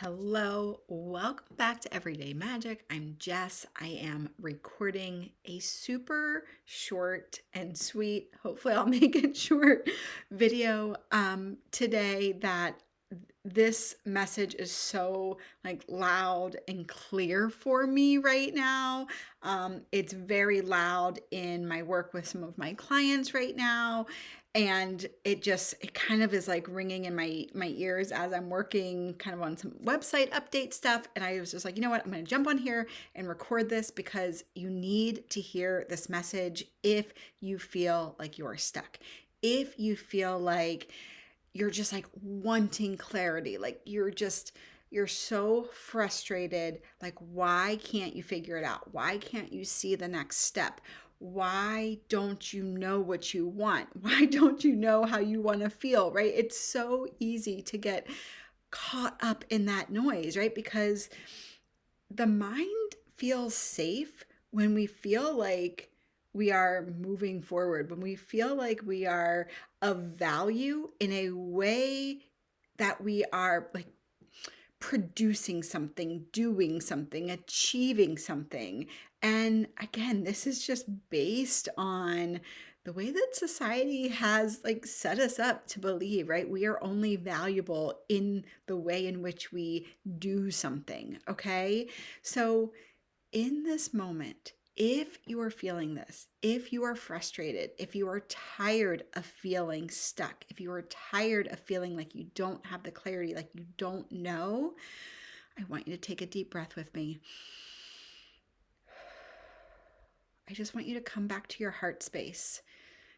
Hello, welcome back to Everyday Magic. I'm Jess. I am recording a super short and sweet, hopefully I'll make it short, video today that this message is so loud and clear for me right now. It's very loud in my work with some of my clients right now, and it kind of is like ringing in my ears as I'm working kind of on some website update stuff. And I was just like, you know what, I'm going to jump on here and record this because you need to hear this message if you feel like you're stuck, if you feel like you're just like wanting clarity, like you're so frustrated, like why can't you figure it out, why can't you see the next step, why don't you know what you want, why don't you know how you want to feel, right? It's so easy to get caught up in that noise, right? Because the mind feels safe when we feel like we are moving forward, when we feel like we are of value in a way that we are like producing something, doing something, achieving something. And again, this is just based on the way that society has like set us up to believe, right? We are only valuable in the way in which we do something, okay? So in this moment, if you are feeling this, if you are frustrated, if you are tired of feeling stuck, if you are tired of feeling like you don't have the clarity, like you don't know, I want you to take a deep breath with me. I just want you to come back to your heart space.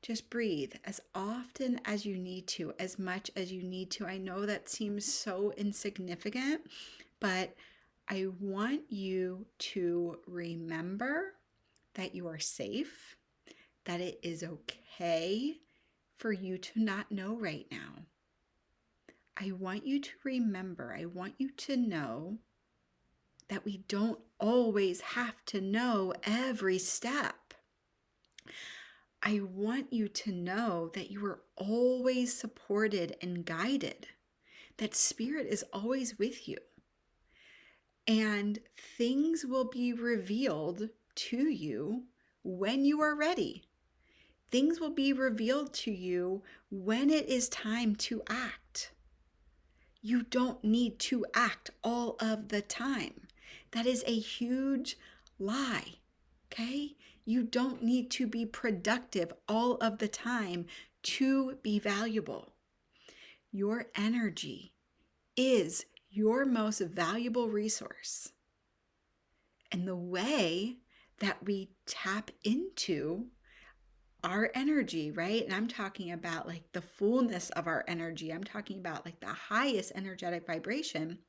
Just breathe as often as you need to, as much as you need to. I know that seems so insignificant, but I want you to remember that you are safe, that it is okay for you to not know right now. I want you to remember, I want you to know that we don't always have to know every step. I want you to know that you are always supported and guided, that Spirit is always with you, and things will be revealed to you when you are ready. Things will be revealed to you when it is time to act. You don't need to act all of the time. That is a huge lie, okay? You don't need to be productive all of the time to be valuable. Your energy is your most valuable resource. And the way that we tap into our energy, right? And I'm talking about like the fullness of our energy. I'm talking about like the highest energetic vibration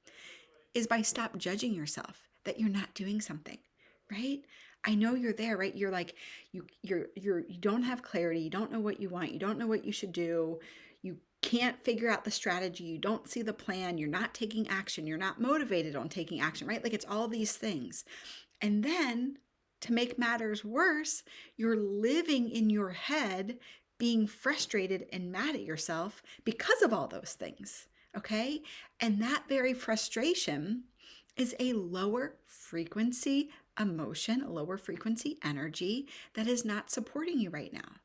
is by stop judging yourself that you're not doing something, right? I know you're there, right? You're like you don't have clarity, you don't know what you want, you don't know what you should do. You can't figure out the strategy, you don't see the plan, you're not taking action, you're not motivated on taking action, right? Like it's all these things. And then to make matters worse, you're living in your head being frustrated and mad at yourself because of all those things. Okay. And that very frustration is a lower frequency emotion, a lower frequency energy that is not supporting you right now.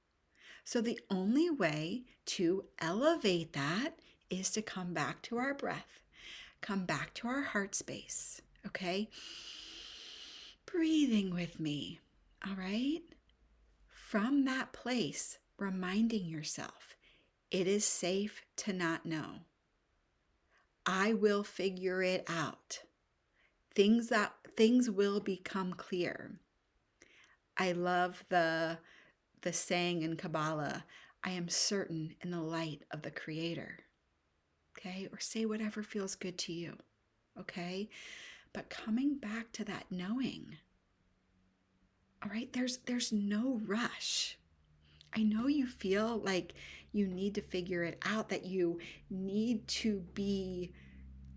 So the only way to elevate that is to come back to our breath, come back to our heart space. Okay. Breathing with me. All right. From that place, reminding yourself, it is safe to not know. I will figure it out. Things will become clear. I love the saying in Kabbalah, I am certain in the light of the Creator. Okay? Or say whatever feels good to you. Okay? But coming back to that knowing. All right? There's no rush. I know you feel like you need to figure it out, that you need to be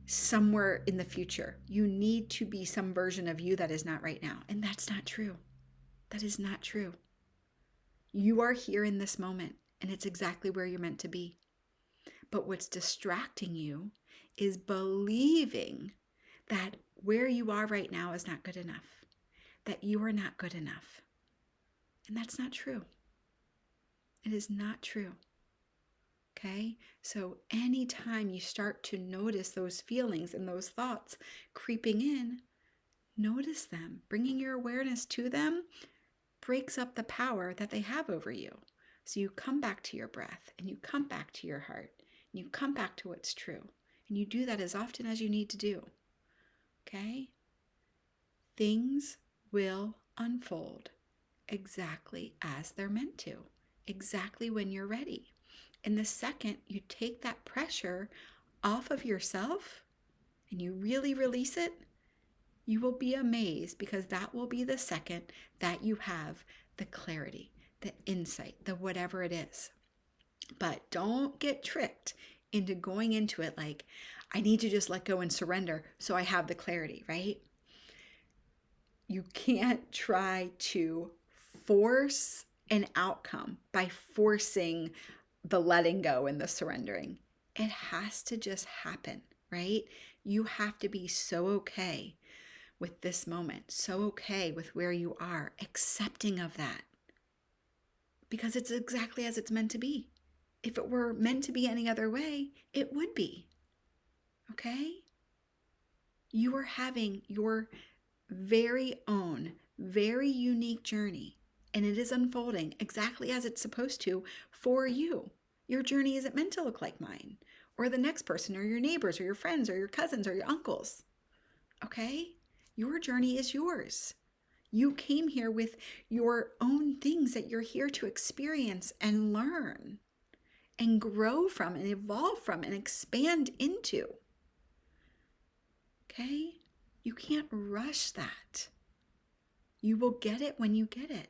somewhere in the future. You need to be some version of you that is not right now. And that's not true. That is not true. You are here in this moment, and it's exactly where you're meant to be. But what's distracting you is believing that where you are right now is not good enough, that you are not good enough. And that's not true. It is not true. Okay? So anytime you start to notice those feelings and those thoughts creeping in, notice them. Bringing your awareness to them breaks up the power that they have over you. So you come back to your breath, and you come back to your heart, and you come back to what's true. And you do that as often as you need to do. Okay? Things will unfold exactly as they're meant to, exactly when you're ready. And the second you take that pressure off of yourself and you really release it, you will be amazed, because that will be the second that you have the clarity, the insight, the whatever it is. But don't get tricked into going into it like, I need to just let go and surrender so I have the clarity, right? You can't try to force an outcome by forcing the letting go and the surrendering. It has to just happen, right? You have to be so okay with this moment, so okay with where you are, accepting of that, because it's exactly as it's meant to be. If it were meant to be any other way, it would be. Okay? You are having your very own, very unique journey, and it is unfolding exactly as it's supposed to for you. Your journey isn't meant to look like mine, or the next person, or your neighbors, or your friends, or your cousins, or your uncles. Okay? Your journey is yours. You came here with your own things that you're here to experience and learn and grow from and evolve from and expand into. Okay? You can't rush that. You will get it when you get it.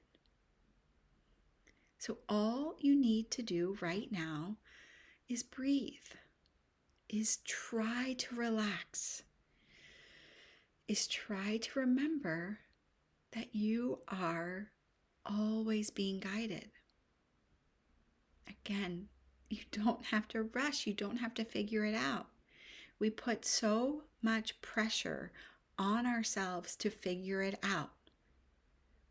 So all you need to do right now is breathe, is try to relax, is try to remember that you are always being guided. Again, you don't have to rush. You don't have to figure it out. We put so much pressure on ourselves to figure it out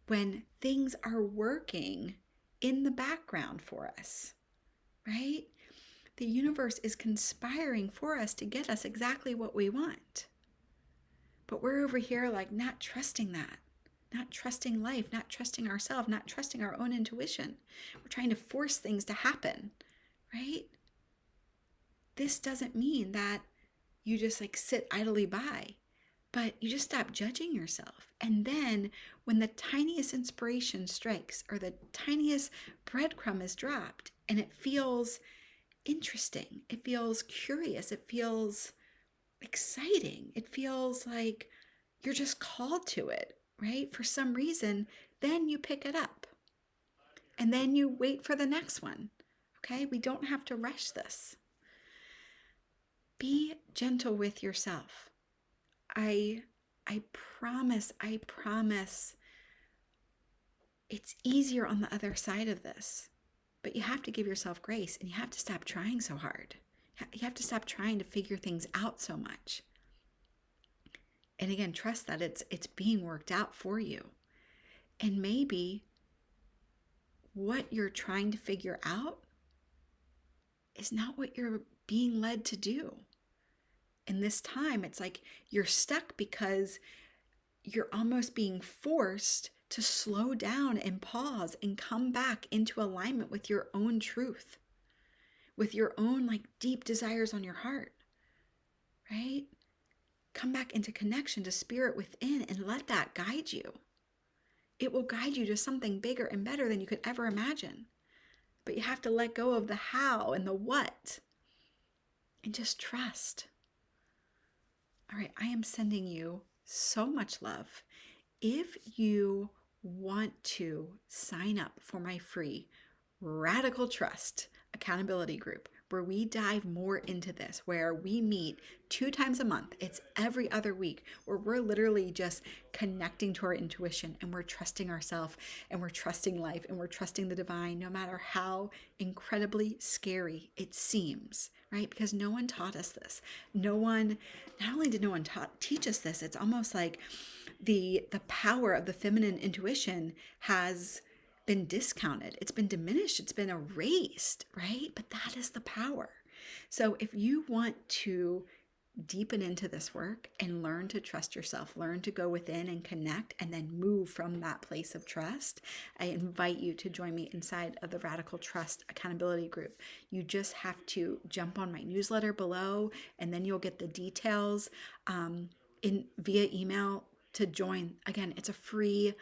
when things are working in the background for us, right? The universe is conspiring for us to get us exactly what we want. But we're over here like not trusting that, not trusting life, not trusting ourselves, not trusting our own intuition. We're trying to force things to happen, right? This doesn't mean that you just like sit idly by, but you just stop judging yourself. And then when the tiniest inspiration strikes or the tiniest breadcrumb is dropped and it feels interesting, it feels curious, it feels exciting, it feels like you're just called to it, right? For some reason, then you pick it up and then you wait for the next one. Okay? We don't have to rush this. Be gentle with yourself. I promise, it's easier on the other side of this. But you have to give yourself grace, and you have to stop trying so hard. You have to stop trying to figure things out so much. And again, trust that it's being worked out for you. And maybe what you're trying to figure out is not what you're being led to do. And this time, it's like you're stuck because you're almost being forced to slow down and pause and come back into alignment with your own truth, with your own like deep desires on your heart, right? Come back into connection to spirit within and let that guide you. It will guide you to something bigger and better than you could ever imagine. But you have to let go of the how and the what and just trust. All right, I am sending you so much love. If you want to sign up for my free Radical Trust accountability group, where we dive more into this, where we meet 2 times a month. It's every other week, where we're literally just connecting to our intuition, and we're trusting ourselves, and we're trusting life, and we're trusting the divine, no matter how incredibly scary it seems, right? Because no one taught us this. Not only did no one teach us this, it's almost like the power of the feminine intuition has been discounted. It's been diminished. It's been erased, right? But that is the power. So if you want to deepen into this work and learn to trust yourself, learn to go within and connect, and then move from that place of trust, I invite you to join me inside of the Radical Trust Accountability Group. You just have to jump on my newsletter below, and then you'll get the details via email to join. Again, it's a free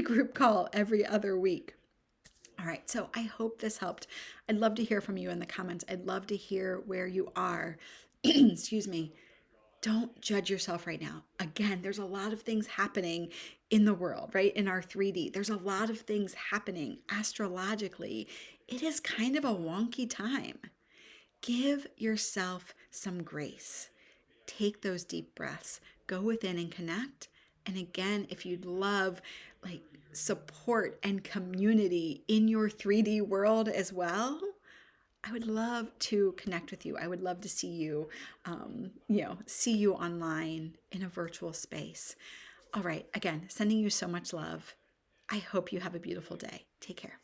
group call every other week. All right, so I hope this helped. I'd love to hear from you in the comments. I'd love to hear where you are. Excuse me. Don't judge yourself right now. Again, there's a lot of things happening in the world, right? In our 3D, there's a lot of things happening astrologically. It is kind of a wonky time. Give yourself some grace. Take those deep breaths. Go within and connect. And again, if you'd love like support and community in your 3D world as well, I would love to connect with you. I would love to see you, see you online in a virtual space. All right, again, sending you so much love. I hope you have a beautiful day. Take care.